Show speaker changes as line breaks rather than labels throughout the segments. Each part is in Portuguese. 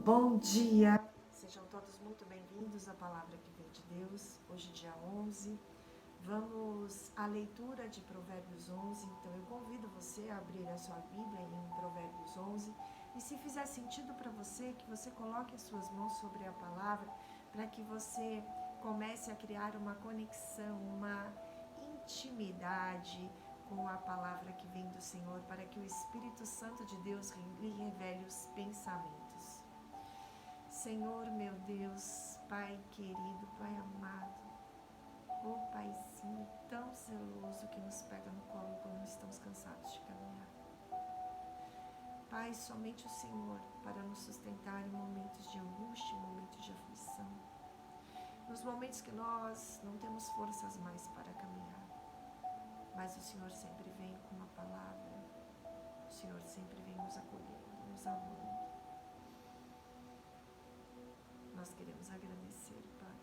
Bom dia! Sejam todos muito bem-vindos à Palavra que vem de Deus. Hoje, dia 11, vamos à leitura de Provérbios 11. Então, eu convido você a abrir a sua Bíblia em Provérbios 11. E se fizer sentido para você, que você coloque as suas mãos sobre a palavra, para que você comece a criar uma conexão, uma intimidade com a palavra que vem do Senhor, para que o Espírito Santo de Deus lhe revele os pensamentos. Senhor, meu Deus, Pai querido, Pai amado, ô Paizinho tão zeloso que nos pega no colo quando estamos cansados de caminhar. Pai, somente o Senhor para nos sustentar em momentos de angústia, em momentos de aflição, nos momentos que nós não temos forças mais para caminhar. Mas o Senhor sempre vem com uma palavra, o Senhor sempre vem nos acolhendo, nos amando. Nós queremos agradecer, Pai,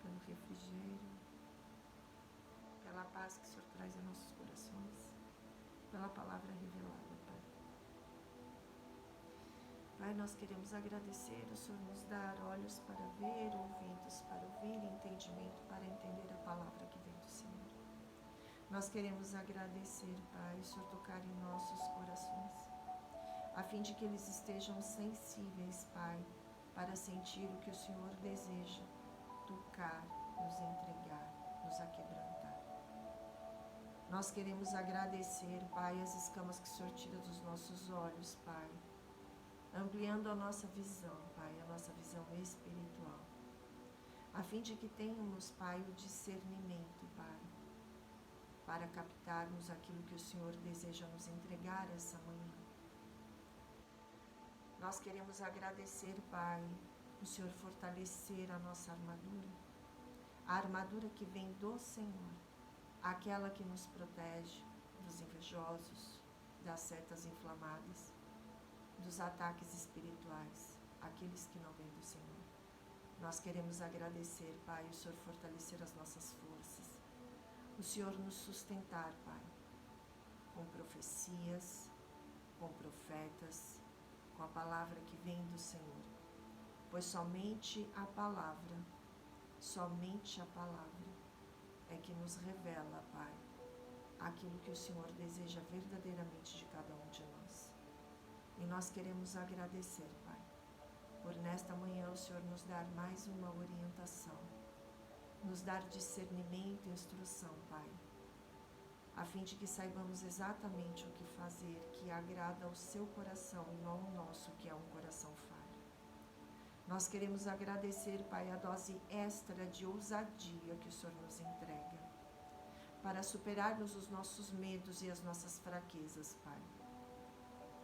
pelo refrigério, pela paz que o Senhor traz em nossos corações, pela palavra revelada, Pai. Pai, nós queremos agradecer, o Senhor nos dar olhos para ver, ouvidos para ouvir e entendimento para entender a palavra que vem do Senhor. Nós queremos agradecer, Pai, o Senhor tocar em nossos corações, a fim de que eles estejam sensíveis, Pai, para sentir o que o Senhor deseja tocar, nos entregar, nos aquebrantar. Nós queremos agradecer, Pai, as escamas que o Senhor tira dos nossos olhos, Pai, ampliando a nossa visão, Pai, a nossa visão espiritual, a fim de que tenhamos, Pai, o discernimento, Pai, para captarmos aquilo que o Senhor deseja nos entregar essa manhã. Nós queremos agradecer, Pai, o Senhor fortalecer a nossa armadura, a armadura que vem do Senhor, aquela que nos protege dos invejosos, das setas inflamadas, dos ataques espirituais, aqueles que não vêm do Senhor. Nós queremos agradecer, Pai, o Senhor fortalecer as nossas forças, o Senhor nos sustentar, Pai, com profecias, com profetas, com a palavra que vem do Senhor, pois somente a palavra é que nos revela, Pai, aquilo que o Senhor deseja verdadeiramente de cada um de nós. E nós queremos agradecer, Pai, por nesta manhã o Senhor nos dar mais uma orientação, nos dar discernimento e instrução, Pai, a fim de que saibamos exatamente o que fazer, que agrada ao seu coração e não ao nosso, que é um coração falho. Nós queremos agradecer, Pai, a dose extra de ousadia que o Senhor nos entrega, para superarmos os nossos medos e as nossas fraquezas, Pai,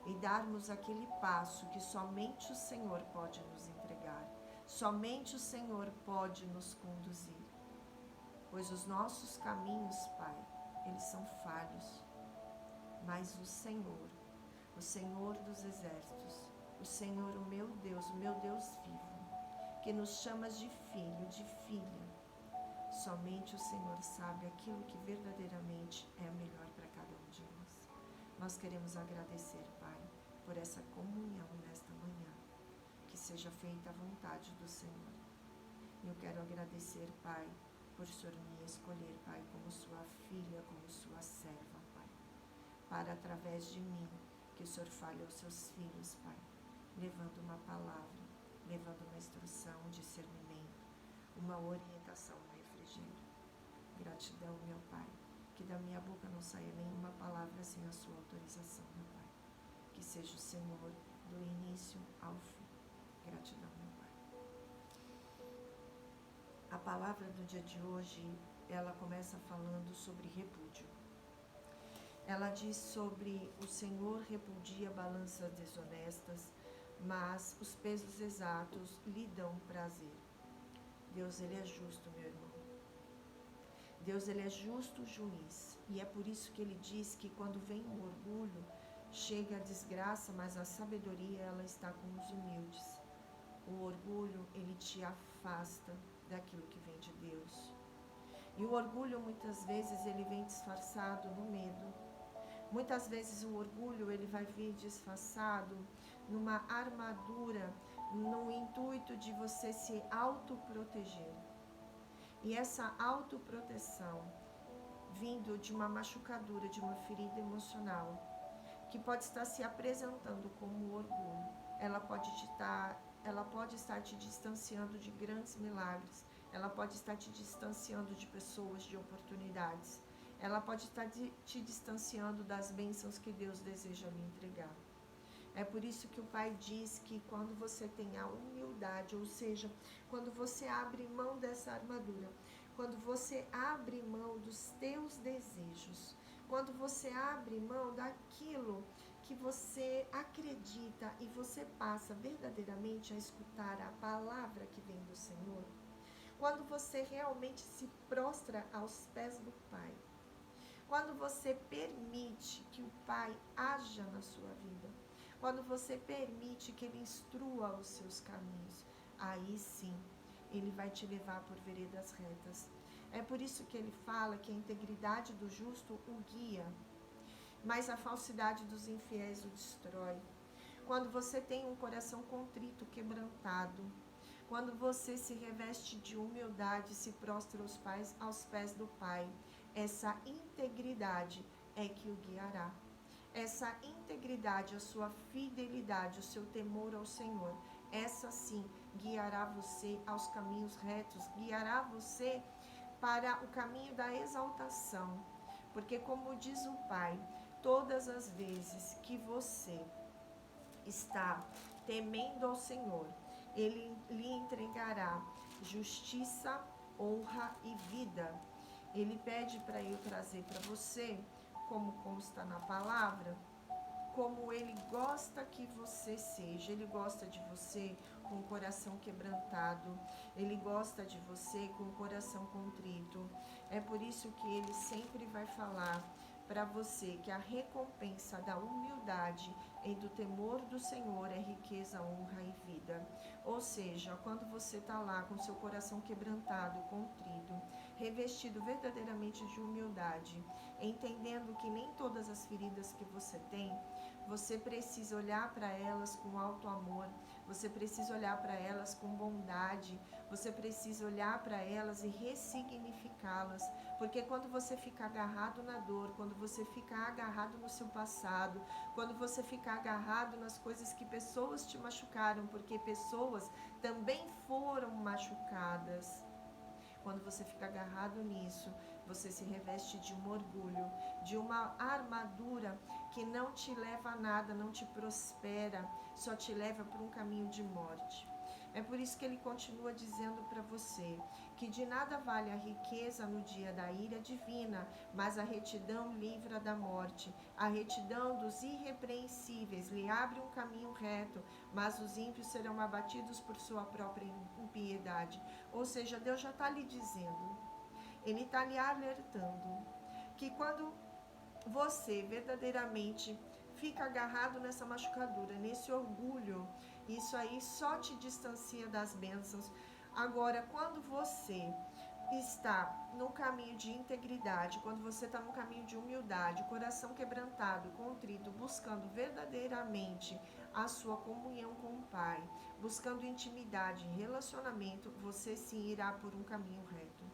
e darmos aquele passo que somente o Senhor pode nos entregar, somente o Senhor pode nos conduzir, pois os nossos caminhos, Pai, eles são falhos, mas o Senhor dos exércitos, o Senhor, o meu Deus vivo, que nos chamas de filho, de filha, somente o Senhor sabe aquilo que verdadeiramente é melhor para cada um de nós. Nós queremos agradecer, Pai, por essa comunhão nesta manhã, que seja feita a vontade do Senhor. Eu quero agradecer, Pai, por o Senhor me escolher, Pai, como sua filha, como sua serva, Pai, para através de mim, que o Senhor fale aos seus filhos, Pai, levando uma palavra, levando uma instrução, um discernimento, uma orientação, um refrigério. Gratidão, meu Pai, que da minha boca não saia nenhuma palavra sem a sua autorização, meu Pai. Que seja o Senhor do início ao fim. Gratidão, meu Pai. A palavra do dia de hoje, ela começa falando sobre repúdio. Ela diz sobre o Senhor repudia balanças desonestas, mas os pesos exatos lhe dão prazer. Deus, ele é justo, meu irmão. Deus, ele é justo juiz. E é por isso que ele diz que quando vem o orgulho, chega a desgraça, mas a sabedoria, ela está com os humildes. O orgulho, ele te afasta daquilo que vem de Deus. E o orgulho, muitas vezes, ele vem disfarçado no medo. Muitas vezes o orgulho, ele vai vir disfarçado numa armadura, no intuito de você se autoproteger. E essa autoproteção, vindo de uma machucadura, de uma ferida emocional, que pode estar se apresentando como orgulho, ela pode estar te distanciando de grandes milagres, ela pode estar te distanciando de pessoas, de oportunidades, ela pode estar te distanciando das bênçãos que Deus deseja lhe entregar. É por isso que o Pai diz que quando você tem a humildade, ou seja, quando você abre mão dessa armadura, quando você abre mão dos teus desejos, quando você abre mão daquilo que você acredita e você passa verdadeiramente a escutar a palavra que vem do Senhor, quando você realmente se prostra aos pés do Pai, quando você permite que o Pai haja na sua vida, quando você permite que Ele instrua os seus caminhos, aí sim, Ele vai te levar por veredas retas. É por isso que Ele fala que a integridade do justo o guia, mas a falsidade dos infiéis o destrói. Quando você tem um coração contrito, quebrantado, quando você se reveste de humildade, se prostra aos pés do Pai, essa integridade é que o guiará. Essa integridade, a sua fidelidade, o seu temor ao Senhor, essa sim guiará você aos caminhos retos, guiará você para o caminho da exaltação. Porque, como diz o Pai, todas as vezes que você está temendo ao Senhor, Ele lhe entregará justiça, honra e vida. Ele pede para eu trazer para você, como consta na palavra, como Ele gosta que você seja. Ele gosta de você com o coração quebrantado, Ele gosta de você com o coração contrito. É por isso que Ele sempre vai falar para você que a recompensa da humildade e do temor do Senhor é riqueza, honra e vida. Ou seja, quando você está lá com seu coração quebrantado, contrito, revestido verdadeiramente de humildade, entendendo que nem todas as feridas que você tem, você precisa olhar para elas com alto amor, você precisa olhar para elas com bondade, você precisa olhar para elas e ressignificá-las, porque quando você fica agarrado na dor, quando você fica agarrado no seu passado, quando você fica agarrado nas coisas que pessoas te machucaram, porque pessoas também foram machucadas, quando você fica agarrado nisso, você se reveste de um orgulho, de uma armadura que não te leva a nada, não te prospera, só te leva para um caminho de morte. É por isso que ele continua dizendo para você que de nada vale a riqueza no dia da ira divina, mas a retidão livra da morte. A retidão dos irrepreensíveis lhe abre um caminho reto, mas os ímpios serão abatidos por sua própria impiedade. Ou seja, Deus já está lhe dizendo, Ele está lhe alertando, que quando você verdadeiramente fica agarrado nessa machucadura, nesse orgulho, isso aí só te distancia das bênçãos. Agora, quando você está no caminho de integridade, quando você está no caminho de humildade, coração quebrantado, contrito, buscando verdadeiramente a sua comunhão com o Pai, buscando intimidade, relacionamento, você sim irá por um caminho reto.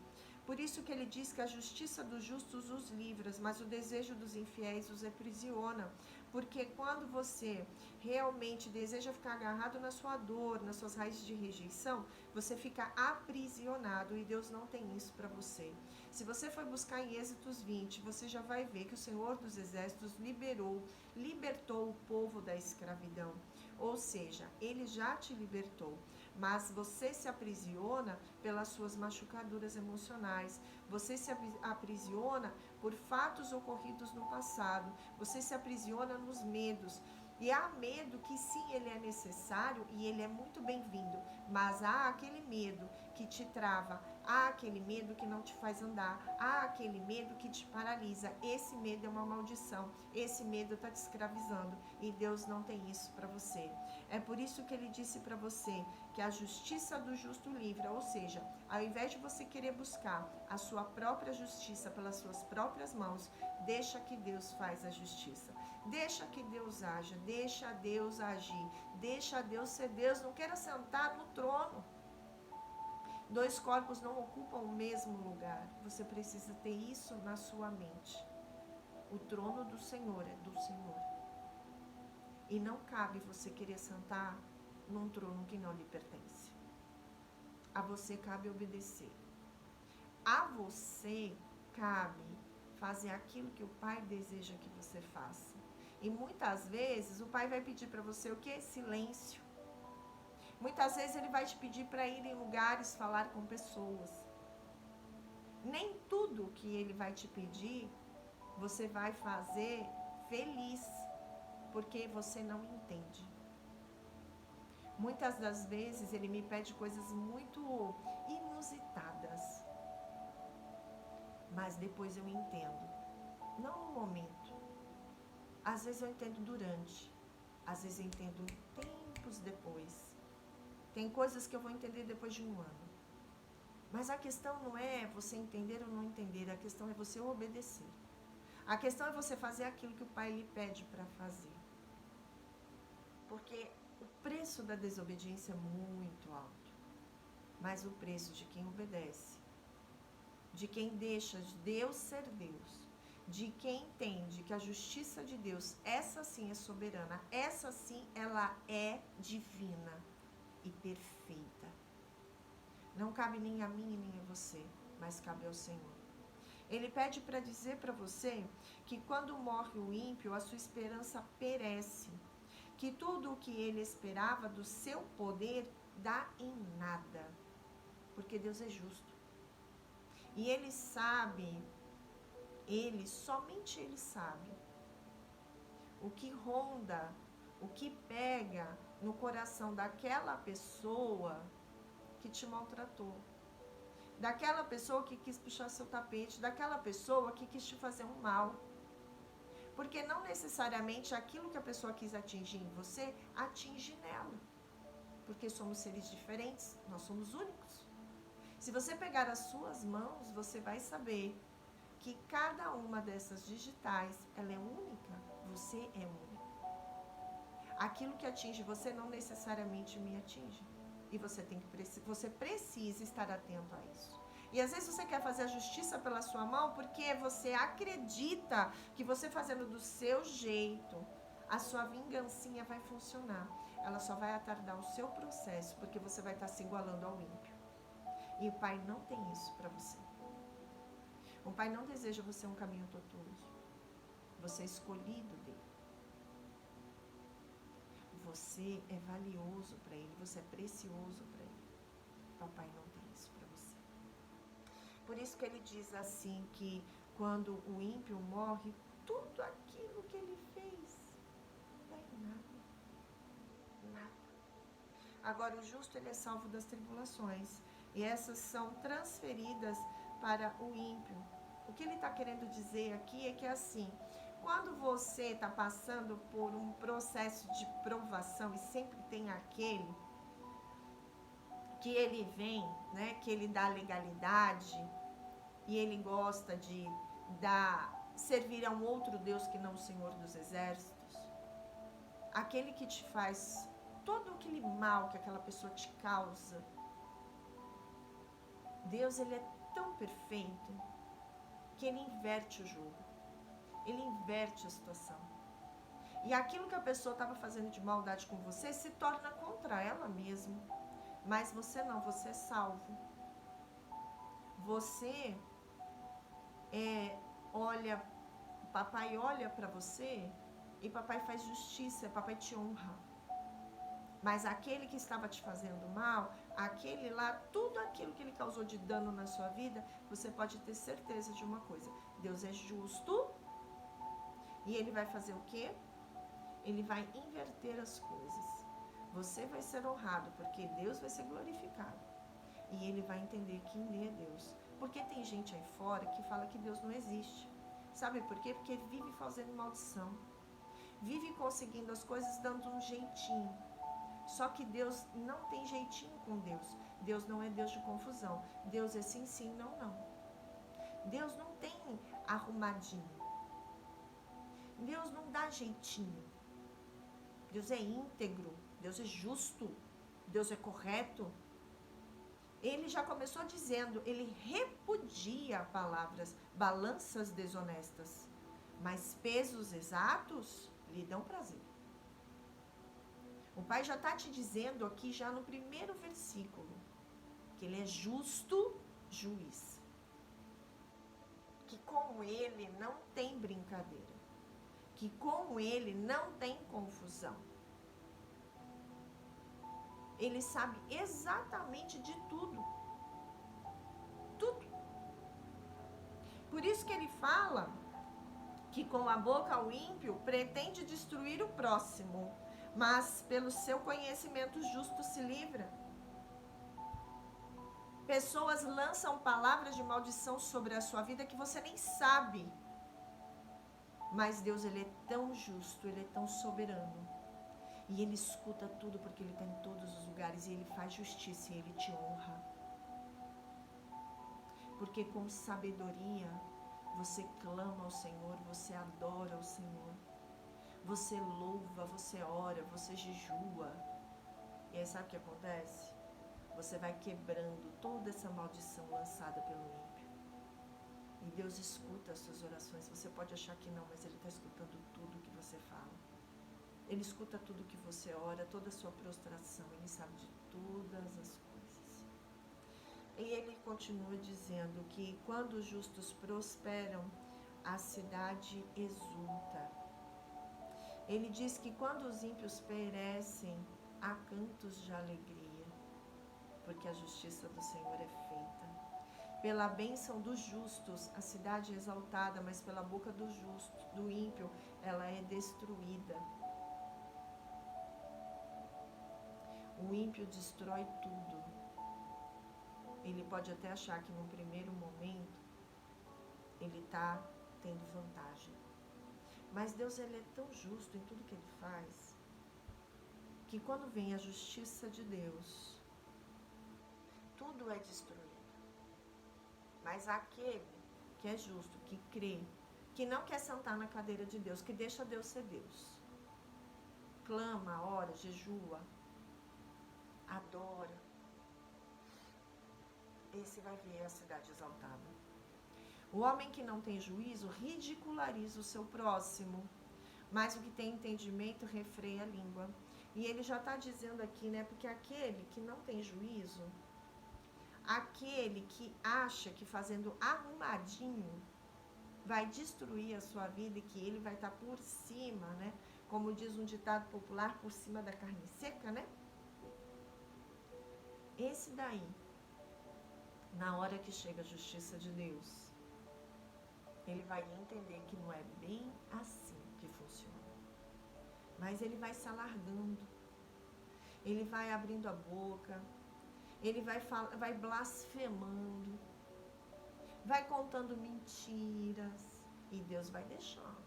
Por isso que ele diz que a justiça dos justos os livra, mas o desejo dos infiéis os aprisiona. Porque quando você realmente deseja ficar agarrado na sua dor, nas suas raízes de rejeição, você fica aprisionado e Deus não tem isso para você. Se você for buscar em Êxodos 20, você já vai ver que o Senhor dos Exércitos libertou o povo da escravidão. Ou seja, Ele já te libertou, mas você se aprisiona pelas suas machucaduras emocionais, você se aprisiona por fatos ocorridos no passado, você se aprisiona nos medos. E há medo que sim, ele é necessário e ele é muito bem-vindo, mas há aquele medo que te trava, há aquele medo que não te faz andar, há aquele medo que te paralisa. Esse medo é uma maldição, esse medo está te escravizando e Deus não tem isso para você. É por isso que ele disse para você que a justiça do justo livra, ou seja, ao invés de você querer buscar a sua própria justiça pelas suas próprias mãos, deixa que Deus faz a justiça. Deixa que Deus haja, deixa Deus agir, Deixa Deus ser Deus. Não queira sentar no trono. 2 corpos não ocupam o mesmo lugar. Você precisa ter isso na sua mente. O trono do Senhor é do Senhor. E não cabe você querer sentar num trono que não lhe pertence. A você cabe obedecer. A você cabe fazer aquilo que o Pai deseja que você faça. E muitas vezes o Pai vai pedir para você o quê? Silêncio. Muitas vezes Ele vai te pedir para ir em lugares, falar com pessoas. Nem tudo que Ele vai te pedir, você vai fazer feliz, porque você não entende. Muitas das vezes Ele me pede coisas muito inusitadas, mas depois eu entendo. Não no momento. Às vezes eu entendo durante, às vezes eu entendo tempos depois. Tem coisas que eu vou entender depois de 1 ano. Mas a questão não é você entender ou não entender, a questão é você obedecer. A questão é você fazer aquilo que o Pai lhe pede para fazer. Porque o preço da desobediência é muito alto. Mas o preço de quem obedece, de quem deixa Deus ser Deus, de quem entende que a justiça de Deus, essa sim é soberana, essa sim ela é divina e perfeita. Não cabe nem a mim nem a você, mas cabe ao Senhor. Ele pede para dizer para você que quando morre o ímpio, a sua esperança perece, que tudo o que ele esperava do seu poder dá em nada, porque Deus é justo. E ele sabe, somente ele sabe, o que ronda, o que pega no coração daquela pessoa que te maltratou, daquela pessoa que quis puxar seu tapete, daquela pessoa que quis te fazer um mal. Porque não necessariamente aquilo que a pessoa quis atingir em você, atinge nela. Porque somos seres diferentes, nós somos únicos. Se você pegar as suas mãos, você vai saber que cada uma dessas digitais, ela é única, você é único. Aquilo que atinge você não necessariamente me atinge. E você precisa estar atento a isso. E às vezes você quer fazer a justiça pela sua mão porque você acredita que você fazendo do seu jeito, a sua vingancinha vai funcionar. Ela só vai atardar o seu processo, porque você vai estar se igualando ao ímpio. E o Pai não tem isso para você. O Pai não deseja você um caminho tortuoso. Você é escolhido dele. Você é valioso para ele, você é precioso para ele. Papai não tem isso para você. Por isso que ele diz assim que quando o ímpio morre, tudo aquilo que ele fez dá em nada. Nada. Agora o justo ele é salvo das tribulações. E essas são transferidas para o ímpio. O que ele está querendo dizer aqui é que assim, quando você está passando por um processo de provação, e sempre tem aquele que ele vem, né, que ele dá legalidade, e ele gosta de servir a um outro Deus que não o Senhor dos Exércitos, aquele que te faz todo aquele mal que aquela pessoa te causa, Deus ele é tão perfeito que ele inverte o jogo. Ele inverte a situação. E aquilo que a pessoa estava fazendo de maldade com você se torna contra ela mesma. Mas você não, você é salvo. Você olha, papai olha para você e papai faz justiça, papai te honra. Mas aquele que estava te fazendo mal, aquele lá, tudo aquilo que ele causou de dano na sua vida, você pode ter certeza de uma coisa: Deus é justo e ele vai fazer o quê? Ele vai inverter as coisas. Você vai ser honrado porque Deus vai ser glorificado. E ele vai entender que ele é Deus. Porque tem gente aí fora que fala que Deus não existe. Sabe por quê? Porque vive fazendo maldição. Vive conseguindo as coisas dando um jeitinho. Só que Deus não tem jeitinho com Deus. Deus não é Deus de confusão. Deus é sim, sim, não, não. Deus não tem arrumadinho. Deus não dá jeitinho. Deus é íntegro. Deus é justo, Deus é correto. Ele já começou dizendo, ele repudia palavras, balanças desonestas, mas pesos exatos lhe dão prazer. O Pai já está te dizendo aqui, já no primeiro versículo, que ele é justo juiz. Que com ele não tem brincadeira. Que com ele não tem confusão. Ele sabe exatamente de tudo. Tudo. Por isso que ele fala que com a boca o ímpio pretende destruir o próximo, mas pelo seu conhecimento justo se livra. Pessoas lançam palavras de maldição sobre a sua vida que você nem sabe. Mas Deus, ele é tão justo, ele é tão soberano. E ele escuta tudo porque ele está em todos os lugares e ele faz justiça e ele te honra. Porque com sabedoria você clama ao Senhor, você adora ao Senhor. Você louva, você ora, você jejua. E aí sabe o que acontece? Você vai quebrando toda essa maldição lançada pelo ímpio. E Deus escuta as suas orações. Você pode achar que não, mas ele está escutando tudo que você fala. Ele escuta tudo que você ora, toda a sua prostração. Ele sabe de todas as coisas. E ele continua dizendo que quando os justos prosperam, a cidade exulta. Ele diz que quando os ímpios perecem, há cantos de alegria, porque a justiça do Senhor é feita. Pela bênção dos justos, a cidade é exaltada, mas pela boca do justo, do ímpio, ela é destruída. O ímpio destrói tudo. Ele pode até achar que num primeiro momento ele está tendo vantagem. Mas Deus, ele é tão justo em tudo que ele faz, que quando vem a justiça de Deus, tudo é destruído. Mas aquele que é justo, que crê, que não quer sentar na cadeira de Deus, que deixa Deus ser Deus, clama, ora, jejua, adora, esse vai ver a cidade exaltada. O homem que não tem juízo ridiculariza o seu próximo, mas o que tem entendimento refreia a língua. E ele já está dizendo aqui, né? Porque aquele que não tem juízo, aquele que acha que fazendo arrumadinho vai destruir a sua vida e que ele vai estar por cima, né? Como diz um ditado popular, por cima da carne seca, né? Esse daí, na hora que chega a justiça de Deus, ele vai entender que não é bem assim que funciona. Mas ele vai se alargando, ele vai abrindo a boca, ele vai blasfemando, vai contando mentiras, e Deus vai deixando.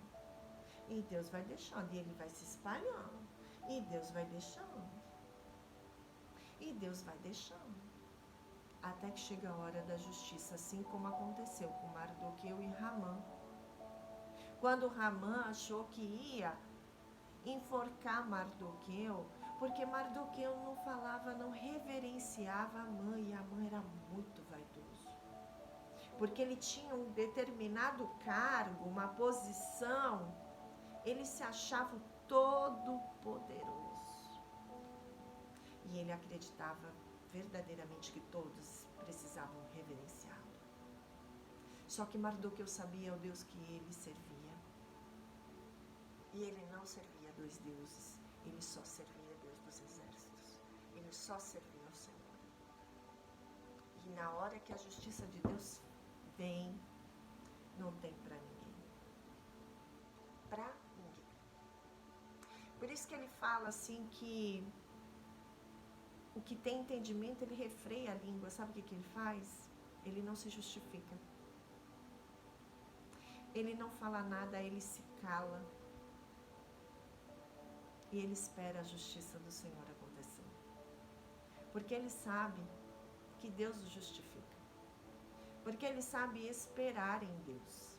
E Deus vai deixando, e ele vai se espalhando, e Deus vai deixando. E Deus vai deixando. Até que chega a hora da justiça, assim como aconteceu com Mardoqueu e Ramã. Quando Ramã achou que ia enforcar Mardoqueu, porque Mardoqueu não falava, não reverenciava Amã, e Amã era muito vaidoso. Porque ele tinha um determinado cargo, uma posição, ele se achava o todo-poderoso. E ele acreditava verdadeiramente que todos precisavam reverenciá-lo. Só que Mardoqueu sabia o Deus que ele servia. E ele não servia a dois deuses, ele só servia a Deus dos exércitos. Ele só servia ao Senhor. E na hora que a justiça de Deus vem, não tem para ninguém. Para ninguém. Por isso que ele fala assim que o que tem entendimento, ele refreia a língua. Sabe o que ele faz? Ele não se justifica. Ele não fala nada, ele se cala. E ele espera a justiça do Senhor acontecer. Porque ele sabe que Deus o justifica. Porque ele sabe esperar em Deus.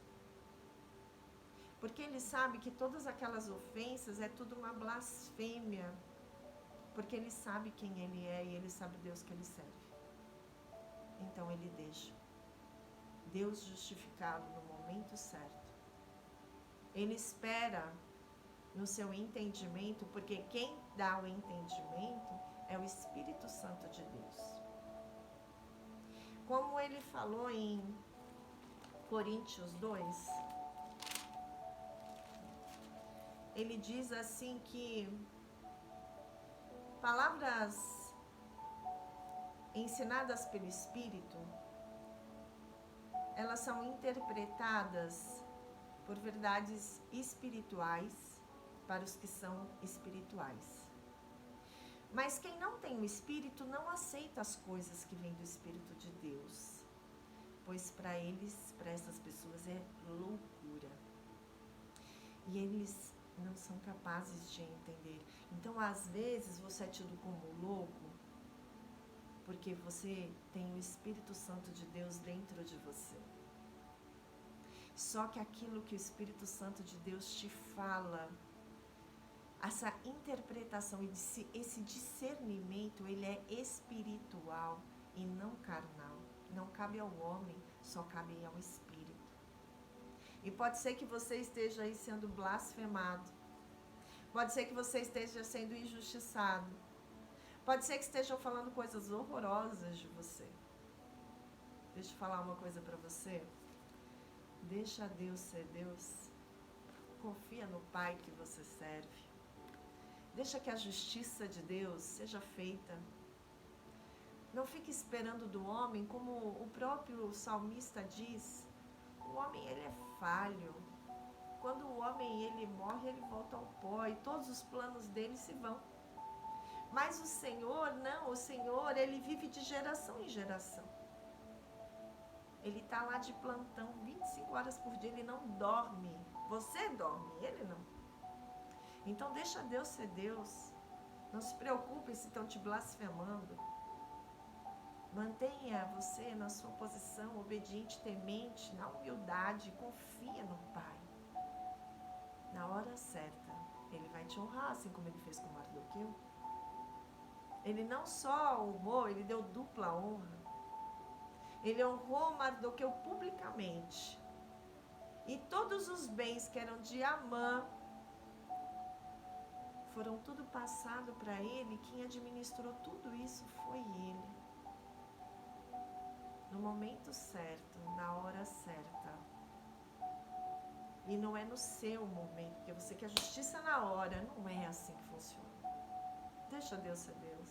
Porque ele sabe que todas aquelas ofensas é tudo uma blasfêmia porque ele sabe quem ele é e ele sabe o Deus que ele serve. Então ele deixa Deus justificá-lo no momento certo. Ele espera no seu entendimento, porque quem dá o entendimento é o Espírito Santo de Deus. Como ele falou em Coríntios 2, ele diz assim que palavras ensinadas pelo Espírito, elas são interpretadas por verdades espirituais para os que são espirituais. Mas quem não tem o Espírito não aceita as coisas que vêm do Espírito de Deus, pois para eles, para essas pessoas é loucura. E eles não são capazes de entender. Então, às vezes, você é tido como louco, porque você tem o Espírito Santo de Deus dentro de você. Só que aquilo que o Espírito Santo de Deus te fala, essa interpretação e esse discernimento, ele é espiritual e não carnal. Não cabe ao homem, só cabe ao Espírito. E pode ser que você esteja aí sendo blasfemado. Pode ser que você esteja sendo injustiçado. Pode ser que estejam falando coisas horrorosas de você. Deixa eu falar uma coisa para você. Deixa Deus ser Deus. Confia no Pai que você serve. Deixa que a justiça de Deus seja feita. Não fique esperando do homem, como o próprio salmista diz. O homem, ele é falho. Quando o homem, ele morre, ele volta ao pó e todos os planos dele se vão. Mas o Senhor, não. O Senhor, ele vive de geração em geração. Ele está lá de plantão 25 horas por dia, ele não dorme. Você dorme, ele não. Então deixa Deus ser Deus. Não se preocupe se estão te blasfemando. Mantenha você na sua posição obediente, temente, na humildade. Confia no Pai. Na hora certa, Ele vai te honrar, assim como Ele fez com Mardoqueu. Ele não só honrou, Ele deu dupla honra. Ele honrou Mardoqueu publicamente. E todos os bens que eram de Amã foram tudo passado para ele. Quem administrou tudo isso foi ele. No momento certo, na hora certa. E não é no seu momento, porque você quer justiça na hora. Não é assim que funciona. Deixa Deus ser Deus.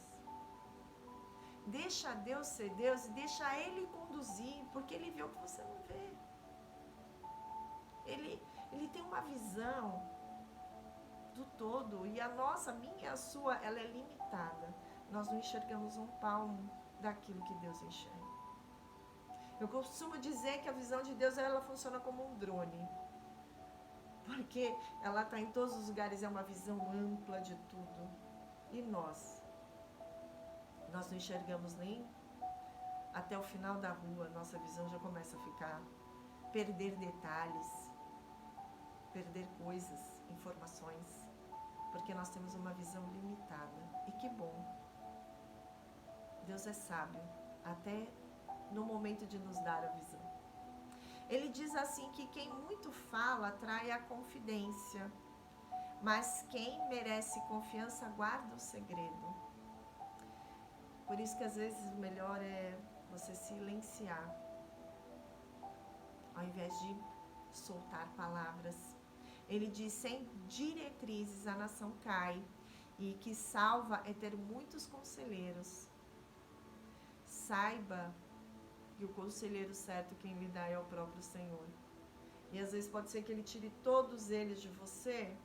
Deixa Deus ser Deus e deixa Ele conduzir, porque Ele vê o que você não vê. Ele tem uma visão do todo, e a nossa, minha, a sua, ela é limitada. Nós não enxergamos um palmo daquilo que Deus enxerga. Eu costumo dizer que a visão de Deus, ela funciona como um drone, porque ela está em todos os lugares, é uma visão ampla de tudo. E nós não enxergamos nem até o final da rua. Nossa visão já começa a ficar, perder detalhes, perder coisas, informações, porque nós temos uma visão limitada. E que bom, Deus é sábio até no momento de nos dar a visão. Ele diz assim que quem muito fala atrai a confidência, mas quem merece confiança guarda o segredo. Por isso que às vezes o melhor é você silenciar, ao invés de soltar palavras. Ele diz: sem diretrizes a nação cai, e que salva é ter muitos conselheiros. Saiba que o conselheiro certo quem lhe dá é o próprio Senhor. E às vezes pode ser que ele tire todos eles de você,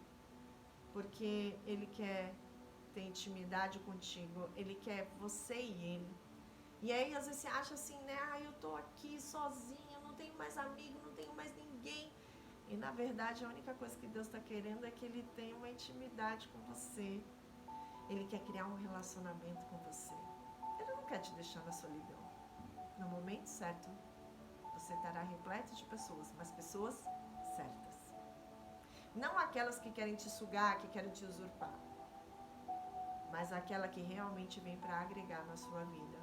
porque ele quer ter intimidade contigo, ele quer você e ele. E aí às vezes você acha assim, né? Eu tô aqui sozinha, não tenho mais amigo, não tenho mais ninguém. E na verdade a única coisa que Deus está querendo é que Ele tenha uma intimidade com você. Ele quer criar um relacionamento com você. Ele não quer te deixar na solidão. No momento certo, você estará repleto de pessoas, mas pessoas certas. Não aquelas que querem te sugar, que querem te usurpar, mas aquela que realmente vem para agregar na sua vida.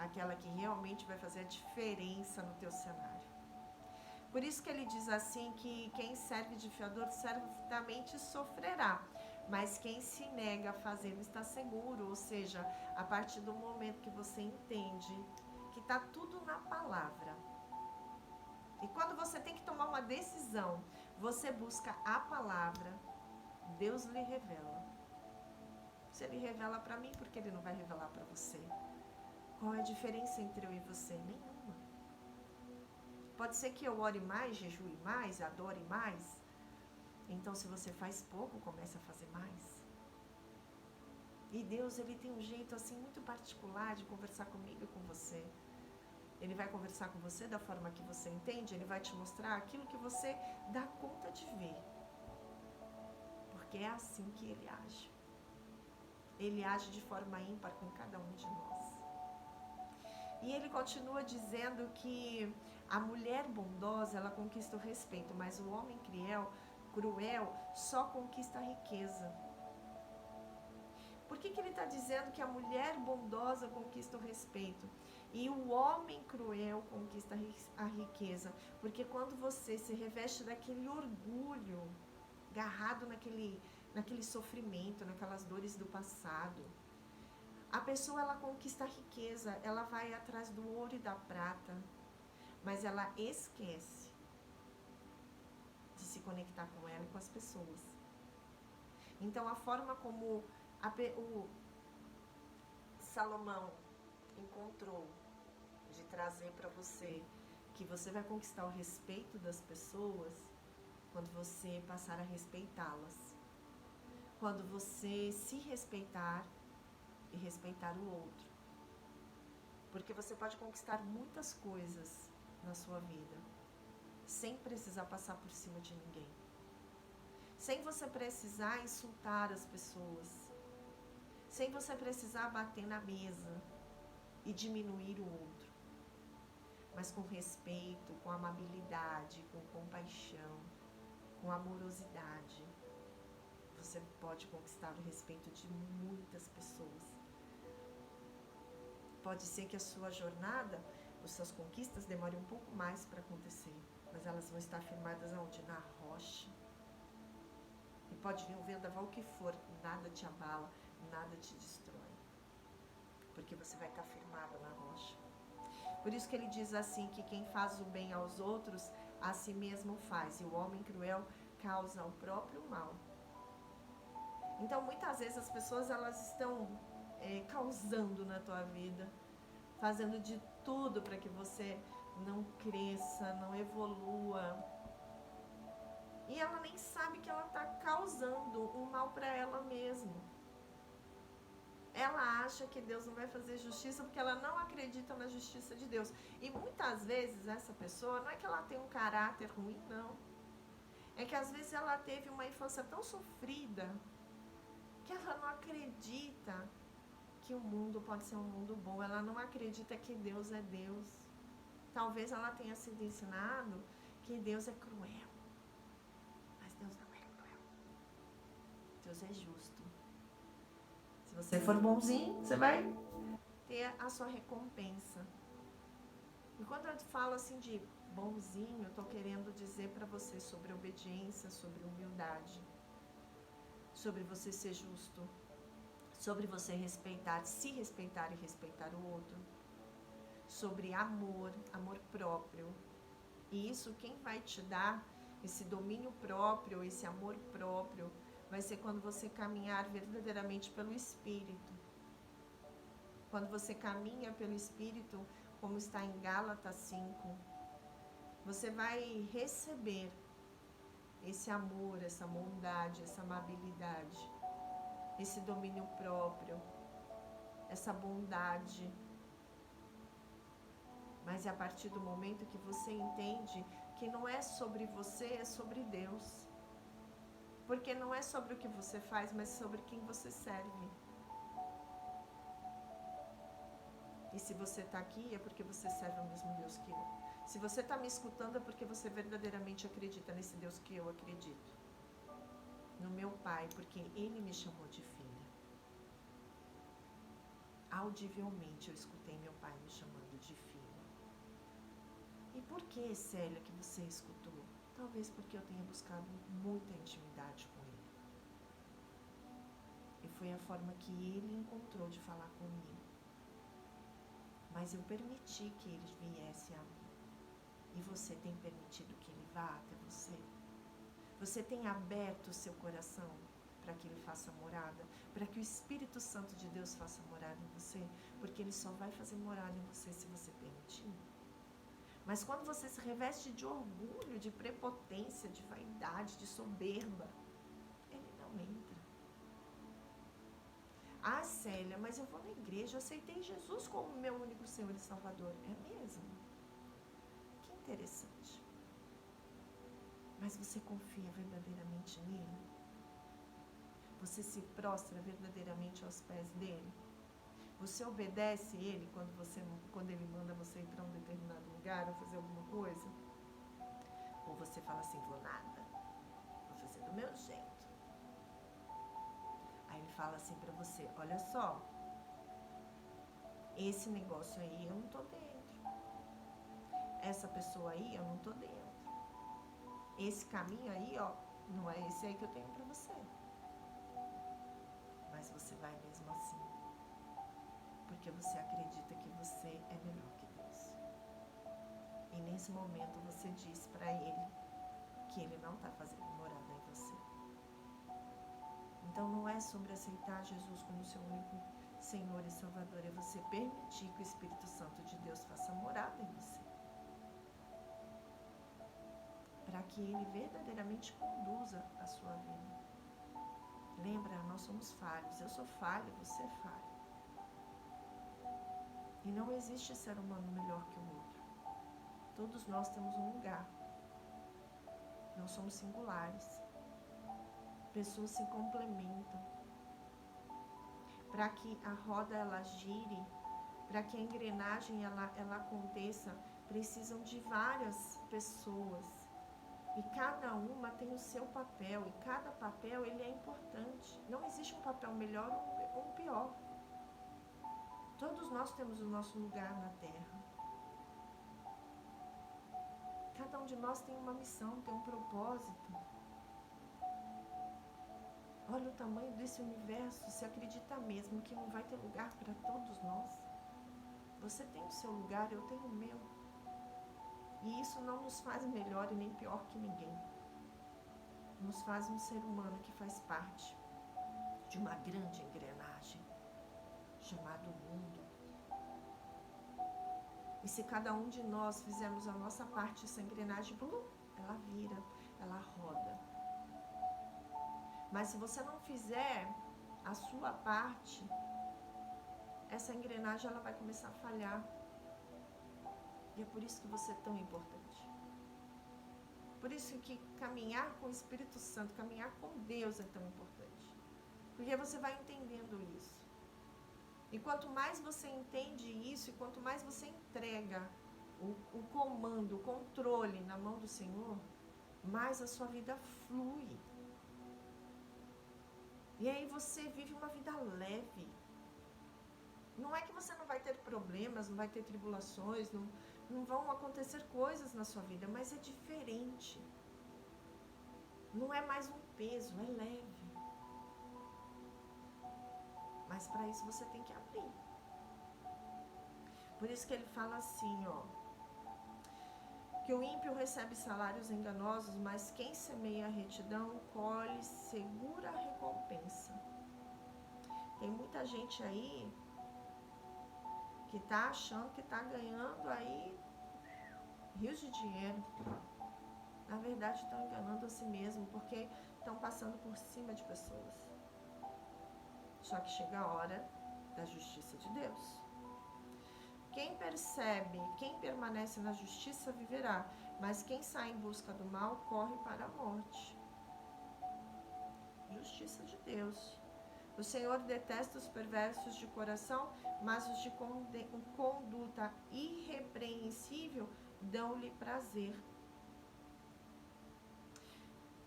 Aquela que realmente vai fazer a diferença no teu cenário. Por isso que ele diz assim que quem serve de fiador certamente sofrerá, mas quem se nega a fazê-lo está seguro. Ou seja, a partir do momento que você entende que está tudo na palavra. E quando você tem que tomar uma decisão, você busca a palavra, Deus lhe revela. Se ele revela para mim, por que ele não vai revelar para você? Qual é a diferença entre eu e você? Nenhuma. Pode ser que eu ore mais, jejue mais, adore mais. Então, se você faz pouco, comece a fazer mais. E Deus, ele tem um jeito assim muito particular de conversar comigo e com você. Ele vai conversar com você da forma que você entende, ele vai te mostrar aquilo que você dá conta de ver. Porque é assim que ele age. Ele age de forma ímpar com cada um de nós. E ele continua dizendo que a mulher bondosa, ela conquista o respeito, mas o homem cruel só conquista a riqueza. Por que ele está dizendo que a mulher bondosa conquista o respeito e o homem cruel conquista a riqueza? Porque quando você se reveste daquele orgulho, agarrado naquele sofrimento, naquelas dores do passado, a pessoa, ela conquista a riqueza, ela vai atrás do ouro e da prata, mas ela esquece de se conectar com ela e com as pessoas. Então, a forma como o Salomão encontrou de trazer para você que você vai conquistar o respeito das pessoas quando você passar a respeitá-las. Quando você se respeitar e respeitar o outro. Porque você pode conquistar muitas coisas na sua vida sem precisar passar por cima de ninguém. Sem você precisar insultar as pessoas. Sem você precisar bater na mesa e diminuir o outro. Mas com respeito, com amabilidade, com compaixão, com amorosidade, você pode conquistar o respeito de muitas pessoas. Pode ser que a sua jornada, as suas conquistas demorem um pouco mais para acontecer, mas elas vão estar firmadas aonde? Na rocha. E pode vir o vendaval que for, nada te abala, nada te destrói. Porque você vai estar firmado na rocha. Por isso que ele diz assim, que quem faz o bem aos outros, a si mesmo faz. E o homem cruel causa o próprio mal. Então, muitas vezes as pessoas, elas estão causando na tua vida, fazendo de tudo para que você não cresça, não evolua. E ela nem sabe que ela está causando um mal para ela mesma. Ela acha que Deus não vai fazer justiça porque ela não acredita na justiça de Deus. E muitas vezes essa pessoa, não é que ela tem um caráter ruim, não. É que às vezes ela teve uma infância tão sofrida que ela não acredita que o mundo pode ser um mundo bom. Ela não acredita que Deus é Deus. Talvez ela tenha sido ensinado que Deus é cruel. Mas Deus não é cruel. Deus é justo. Se você for bonzinho, você vai ter a sua recompensa. E quando eu falo assim de bonzinho, eu estou querendo dizer para você sobre obediência, sobre humildade, sobre você ser justo, sobre você respeitar, se respeitar e respeitar o outro, sobre amor, amor próprio. E isso, quem vai te dar esse domínio próprio, esse amor próprio, vai ser quando você caminhar verdadeiramente pelo Espírito. Quando você caminha pelo Espírito, como está em Gálatas 5, você vai receber esse amor, essa bondade, essa amabilidade, esse domínio próprio, essa bondade. Mas é a partir do momento que você entende que não é sobre você, é sobre Deus. Porque não é sobre o que você faz, mas sobre quem você serve. E se você está aqui, é porque você serve ao mesmo Deus que eu. Se você está me escutando, é porque você verdadeiramente acredita nesse Deus que eu acredito. No meu Pai, porque Ele me chamou de filha. audivelmente eu escutei meu pai me chamando de filha. E por que, Célia, que você escutou? Talvez porque eu tenha buscado muita intimidade com ele. E foi a forma que ele encontrou de falar comigo. Mas eu permiti que ele viesse a mim. E você tem permitido que ele vá até você? Você tem aberto o seu coração para que ele faça morada? Para que o Espírito Santo de Deus faça morada em você? Porque ele só vai fazer morada em você se você permitir. Mas quando você se reveste de orgulho, de prepotência, de vaidade, de soberba, ele não entra. Ah, Célia, mas eu vou na igreja, eu aceitei Jesus como meu único Senhor e Salvador. É mesmo? Que interessante. Mas você confia verdadeiramente nele? Você se prostra verdadeiramente aos pés dele? Você obedece ele quando ele manda você ir para um determinado lugar ou fazer alguma coisa? Ou você fala assim, vou nada, vou fazer do meu jeito. Aí ele fala assim para você, olha só, esse negócio aí eu não tô dentro. Essa pessoa aí eu não tô dentro. Esse caminho aí, ó, não é esse aí que eu tenho para você. Mas você vai mesmo assim. Porque você acredita que você é melhor que Deus. E nesse momento você diz para ele que ele não está fazendo morada em você. Então não é sobre aceitar Jesus como seu único Senhor e Salvador, é você permitir que o Espírito Santo de Deus faça morada em você. Para que ele verdadeiramente conduza a sua vida. Lembra, nós somos falhos. Eu sou falho, você é falho. E não existe ser humano melhor que o outro. Todos nós temos um lugar. Não somos singulares. Pessoas se complementam. Para que a roda ela gire, para que a engrenagem ela aconteça, precisam de várias pessoas. E cada uma tem o seu papel. E cada papel ele é importante. Não existe um papel melhor ou um pior. Todos nós temos o nosso lugar na Terra. Cada um de nós tem uma missão, tem um propósito. Olha o tamanho desse universo, se acredita mesmo que não vai ter lugar para todos nós? Você tem o seu lugar, eu tenho o meu. E isso não nos faz melhor e nem pior que ninguém. Nos faz um ser humano que faz parte de uma grande engrenagem chamada mundo. E se cada um de nós fizermos a nossa parte, essa engrenagem, ela vira, ela roda. Mas se você não fizer a sua parte, essa engrenagem ela vai começar a falhar. E é por isso que você é tão importante. Por isso que caminhar com o Espírito Santo, caminhar com Deus é tão importante. Porque você vai entendendo isso. E quanto mais você entende isso, e quanto mais você entrega o comando, o controle na mão do Senhor, mais a sua vida flui. E aí você vive uma vida leve. Não é que você não vai ter problemas, não vai ter tribulações, não vão acontecer coisas na sua vida, mas é diferente. Não é mais um peso, é leve. Mas para isso você tem que abrir. Por isso que ele fala assim, ó, que o ímpio recebe salários enganosos, mas quem semeia a retidão colhe segura recompensa. Tem muita gente aí que tá achando que tá ganhando aí rios de dinheiro. Na verdade estão enganando a si mesmo, porque estão passando por cima de pessoas. Só que chega a hora da justiça de Deus. Quem percebe, quem permanece na justiça viverá, mas quem sai em busca do mal corre para a morte. Justiça de Deus. O Senhor detesta os perversos de coração, mas os de conduta irrepreensível dão-lhe prazer.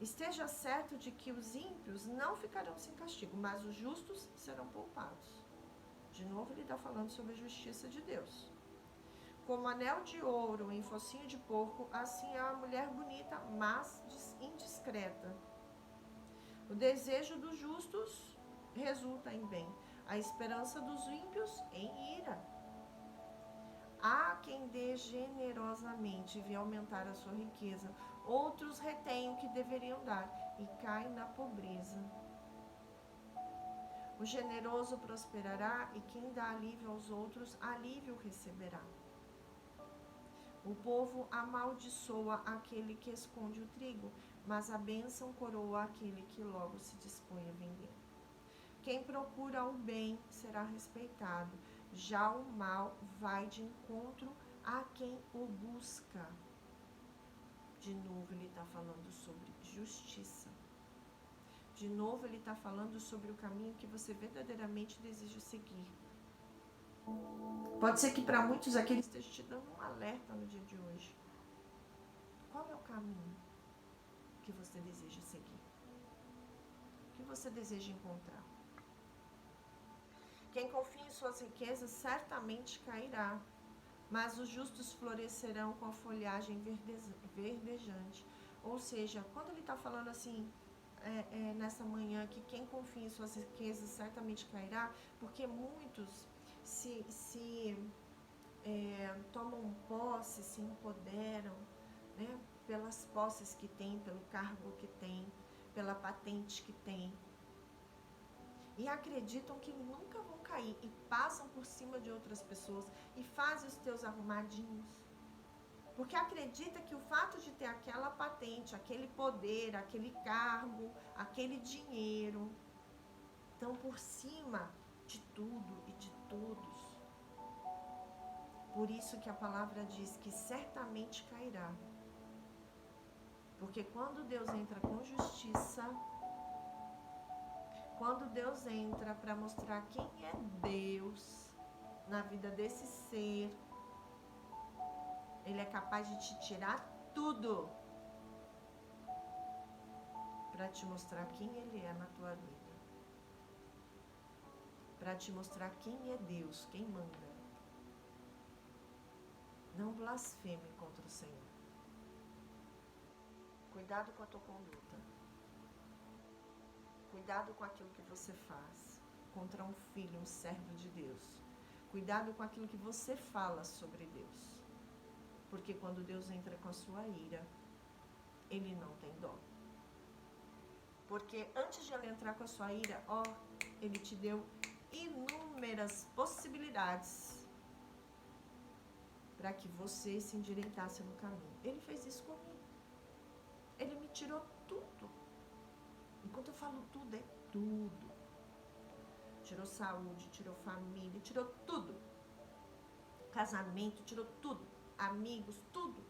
Esteja certo de que os ímpios não ficarão sem castigo, mas os justos serão poupados. De novo, ele está falando sobre a justiça de Deus. Como anel de ouro em focinho de porco, assim é a mulher bonita, mas indiscreta. O desejo dos justos resulta em bem, a esperança dos ímpios em ira. Há quem dê generosamente e vê aumentar a sua riqueza, outros retêm o que deveriam dar e caem na pobreza. O generoso prosperará e quem dá alívio aos outros, alívio receberá. O povo amaldiçoa aquele que esconde o trigo, mas a bênção coroa aquele que logo se dispõe a vender. Quem procura o bem será respeitado, já o mal vai de encontro a quem o busca. De novo ele está falando sobre justiça. De novo ele está falando sobre o caminho que você verdadeiramente deseja seguir. Pode ser que para muitos aqui ele esteja te dando um alerta no dia de hoje. Qual é o caminho que você deseja seguir? O que você deseja encontrar? Quem confia em suas riquezas certamente cairá, mas os justos florescerão com a folhagem verdejante. Ou seja, quando ele está falando assim, nessa manhã, que quem confia em suas riquezas certamente cairá, porque muitos tomam posse, se empoderam, né, pelas posses que tem, pelo cargo que tem, pela patente que tem, e acreditam que nunca vão cair e passam por cima de outras pessoas e fazem os teus arrumadinhos, porque acredita que o fato de ter aquela patente, aquele poder, aquele cargo, aquele dinheiro, estão por cima de tudo e de todos. Por isso que a palavra diz que certamente cairá. Porque quando Deus entra com justiça, quando Deus entra para mostrar quem é Deus na vida desse ser, Ele é capaz de te tirar tudo para te mostrar quem Ele é na tua vida. Para te mostrar quem é Deus, quem manda. Não blasfeme contra o Senhor. Cuidado com a tua conduta. Cuidado com aquilo que você faz contra um filho, um servo de Deus. Cuidado com aquilo que você fala sobre Deus. Porque quando Deus entra com a sua ira, Ele não tem dó. Porque antes de Ele entrar com a sua ira, Ele te deu inúmeras possibilidades para que você se endireitasse no caminho. Ele fez isso comigo. Ele me tirou tudo. Enquanto eu falo tudo, é tudo. Tirou saúde, tirou família, tirou tudo. Casamento, tirou tudo. Amigos, tudo.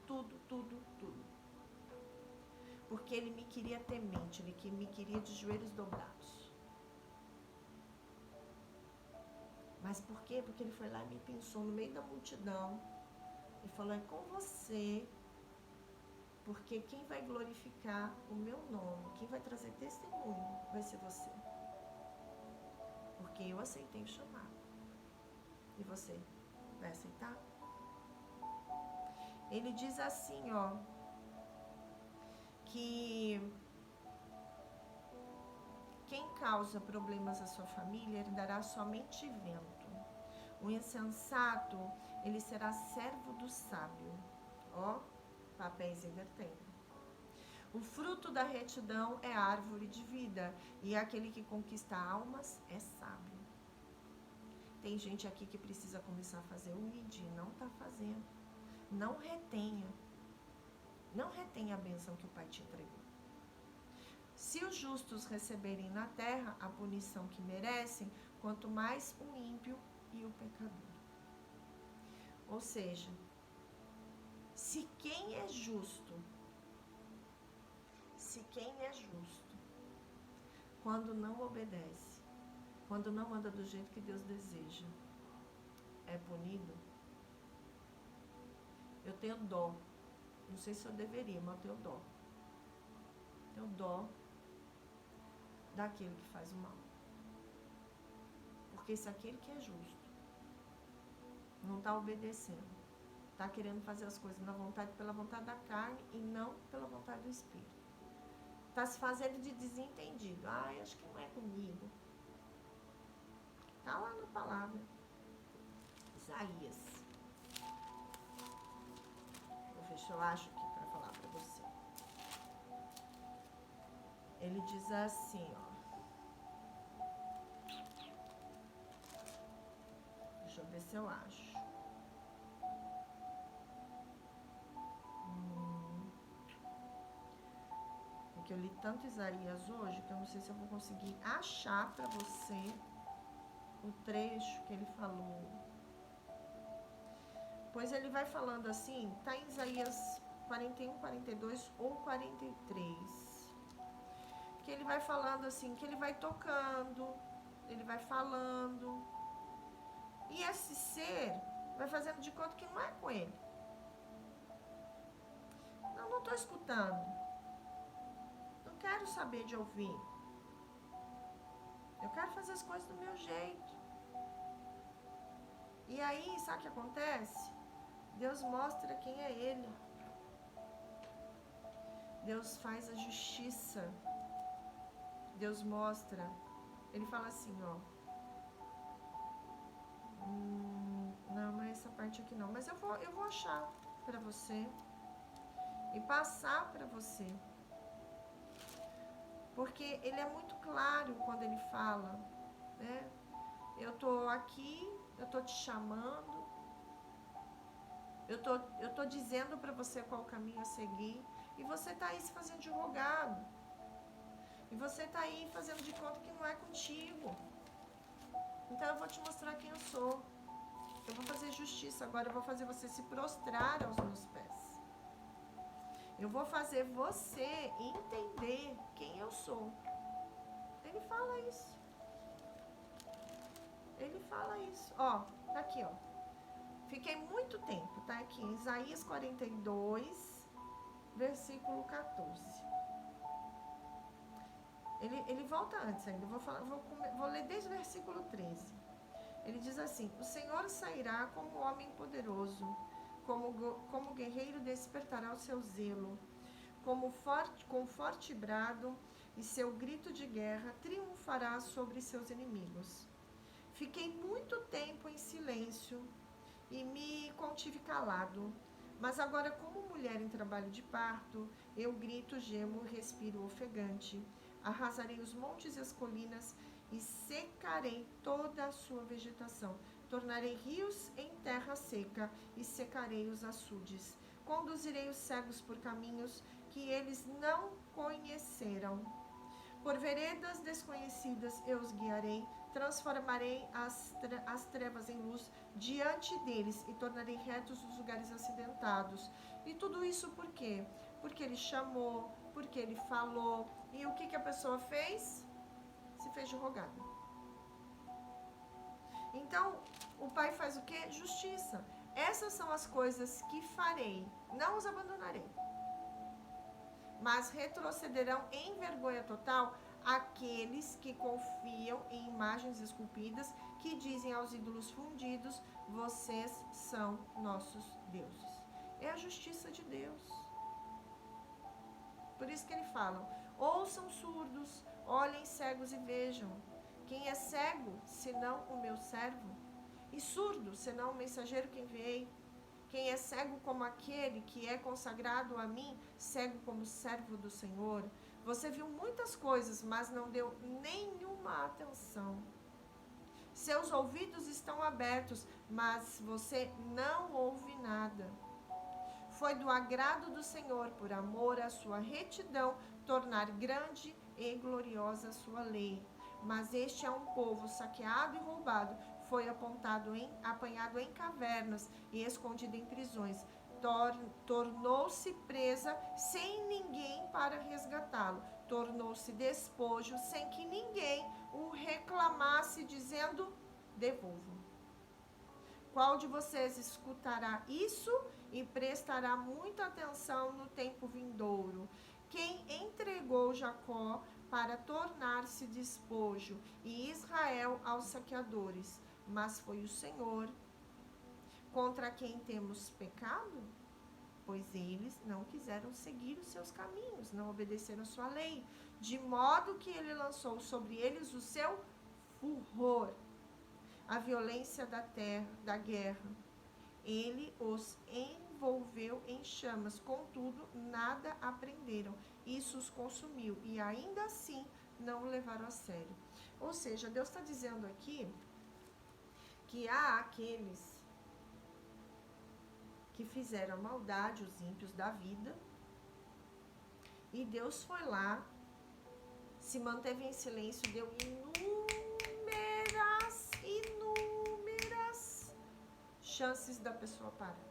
Porque Ele me queria temente, Ele me queria de joelhos dobrados. Mas por quê? Porque Ele foi lá e me pensou no meio da multidão e falou, é com você, porque quem vai glorificar o meu nome, quem vai trazer testemunho, vai ser você. Porque eu aceitei o chamado. E você vai aceitar? Ele diz assim, que quem causa problemas à sua família herdará somente vento. O insensato, ele será servo do sábio. Papéis invertendo. O fruto da retidão é árvore de vida, e aquele que conquista almas é sábio. Tem gente aqui que precisa começar a fazer o ID, não está fazendo. Não retenha. Não retenha a bênção que o Pai te entregou. Se os justos receberem na terra a punição que merecem, quanto mais o ímpio e o pecador. Ou seja, se quem é justo, quando não obedece, quando não anda do jeito que Deus deseja, é punido, eu tenho dó. Não sei se eu deveria, mas eu tenho dó. Tenho dó daquele que faz o mal. Porque esse aqui, ele que é justo. Não está obedecendo. Está querendo fazer as coisas pela vontade da carne e não pela vontade do Espírito. Está se fazendo de desentendido. Acho que não é comigo. Está lá na palavra. Isaías. Vou ver se eu acho aqui para falar para você. Ele diz assim, ó. Deixa eu ver se eu acho. Porque eu li tanto Isaías hoje que eu não sei se eu vou conseguir achar para você o trecho que ele falou. Pois ele vai falando assim, tá em Isaías 41, 42 ou 43. Que ele vai falando assim, que ele vai tocando, ele vai falando. E esse ser vai fazendo de conta que não é com ele. Não estou escutando. Não quero saber de ouvir. Eu quero fazer as coisas do meu jeito. E aí, sabe o que acontece? Deus mostra quem é Ele. Deus faz a justiça. Deus mostra. Ele fala assim, ó. Não é essa parte aqui não. Mas eu vou achar pra você. E passar pra você. Porque ele é muito claro quando ele fala, né? Eu tô aqui, eu tô te chamando. Eu tô dizendo pra você qual caminho a seguir. E você tá aí se fazendo de rogado. E você tá aí fazendo de conta que não é contigo. Então eu vou te mostrar quem eu sou. Eu vou fazer justiça. Agora eu vou fazer você se prostrar aos meus pés. Eu vou fazer você entender quem eu sou. Ele fala isso. Ele fala isso. Ó, tá aqui, ó. Fiquei muito tempo, tá aqui em Isaías 42, versículo 14. Ele volta antes ainda, vou ler desde o versículo 13. Ele diz assim, o Senhor sairá como homem poderoso, como guerreiro despertará o seu zelo, com forte brado e seu grito de guerra triunfará sobre seus inimigos. Fiquei muito tempo em silêncio e me contive calado, mas agora como mulher em trabalho de parto, eu grito, gemo, respiro ofegante, arrasarei os montes e as colinas e secarei toda a sua vegetação, tornarei rios em terra seca e secarei os açudes, conduzirei os cegos por caminhos que eles não conheceram. Por veredas desconhecidas eu os guiarei, transformarei as trevas em luz diante deles e tornarei retos os lugares acidentados. E tudo isso por quê? Porque ele chamou, porque ele falou. E o que a pessoa fez? Se fez de rogada. Então, o Pai faz o quê? Justiça. Essas são as coisas que farei, não os abandonarei. Mas retrocederão em vergonha total aqueles que confiam em imagens esculpidas, que dizem aos ídolos fundidos, vocês são nossos deuses. É a justiça de Deus. Por isso que ele fala, ouçam surdos, olhem cegos e vejam. Quem é cego, senão o meu servo? E surdo, senão o mensageiro que enviei? Quem é cego como aquele que é consagrado a mim, cego como servo do Senhor? Você viu muitas coisas, mas não deu nenhuma atenção. Seus ouvidos estão abertos, mas você não ouve nada. Foi do agrado do Senhor, por amor à sua retidão, tornar grande e gloriosa a sua lei. Mas este é um povo saqueado e roubado, foi apanhado em cavernas e escondido em prisões. Tornou-se presa sem ninguém para resgatá-lo. Tornou-se despojo sem que ninguém o reclamasse, dizendo, devolvo. Qual de vocês escutará isso e prestará muita atenção no tempo vindouro? Quem entregou Jacó para tornar-se despojo, e Israel aos saqueadores. Mas foi o Senhor contra quem temos pecado, pois eles não quiseram seguir os seus caminhos, não obedeceram a sua lei, de modo que ele lançou sobre eles o seu furor, a violência da terra, da guerra. Ele os envolveu em chamas, contudo, nada aprenderam. Isso os consumiu, e ainda assim não o levaram a sério. Ou seja, Deus está dizendo aqui que há aqueles que fizeram a maldade, os ímpios da vida, e Deus foi lá, se manteve em silêncio, deu inúmeras chances da pessoa parar.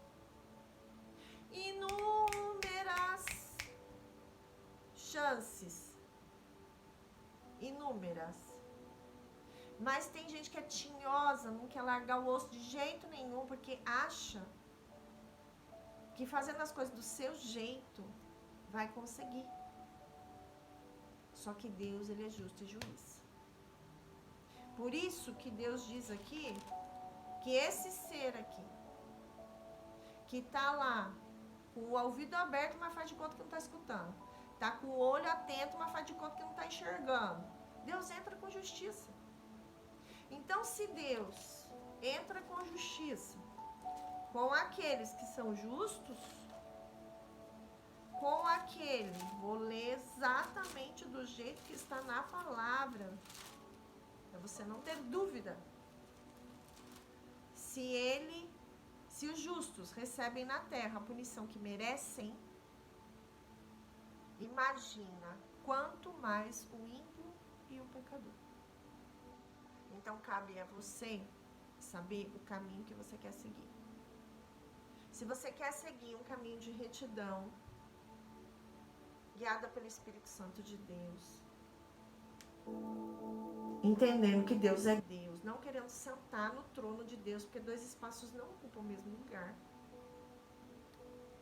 Inúmeras chances. Inúmeras. Mas tem gente que é tinhosa, não quer largar o osso de jeito nenhum, porque acha que fazendo as coisas do seu jeito vai conseguir. Só que Deus, ele é justo e juiz. Por isso que Deus diz aqui que esse ser aqui, que tá lá com o ouvido aberto, mas faz de conta que não tá escutando, tá com o olho atento, mas faz de conta que não tá enxergando, Deus entra com justiça. Então, se Deus entra com justiça com aqueles que são justos, com aquele, vou ler exatamente do jeito que está na palavra, para você não ter dúvida. Se os justos recebem na terra a punição que merecem, imagina quanto mais o ímpio e o pecador. Então cabe a você saber o caminho que você quer seguir. Se você quer seguir um caminho de retidão, guiada pelo Espírito Santo de Deus, entendendo que Deus é Deus, não querendo sentar no trono de Deus, porque dois espaços não ocupam o mesmo lugar.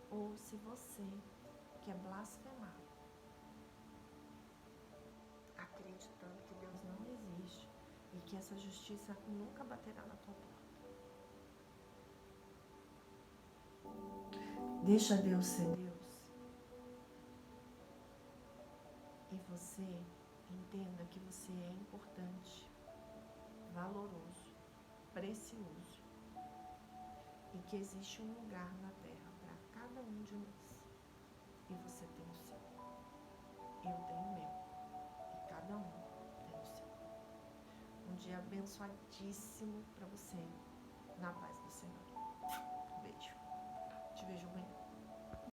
Ou se você quer blasfemar, acreditando que Deus não existe e que essa justiça nunca baterá na tua porta. Deixa Deus ser Deus. E você entenda que você é importante, valoroso, precioso. E que existe um lugar na terra para cada um de nós. E você tem o seu. Eu tenho o meu. E cada um tem o seu. Um dia abençoadíssimo para você.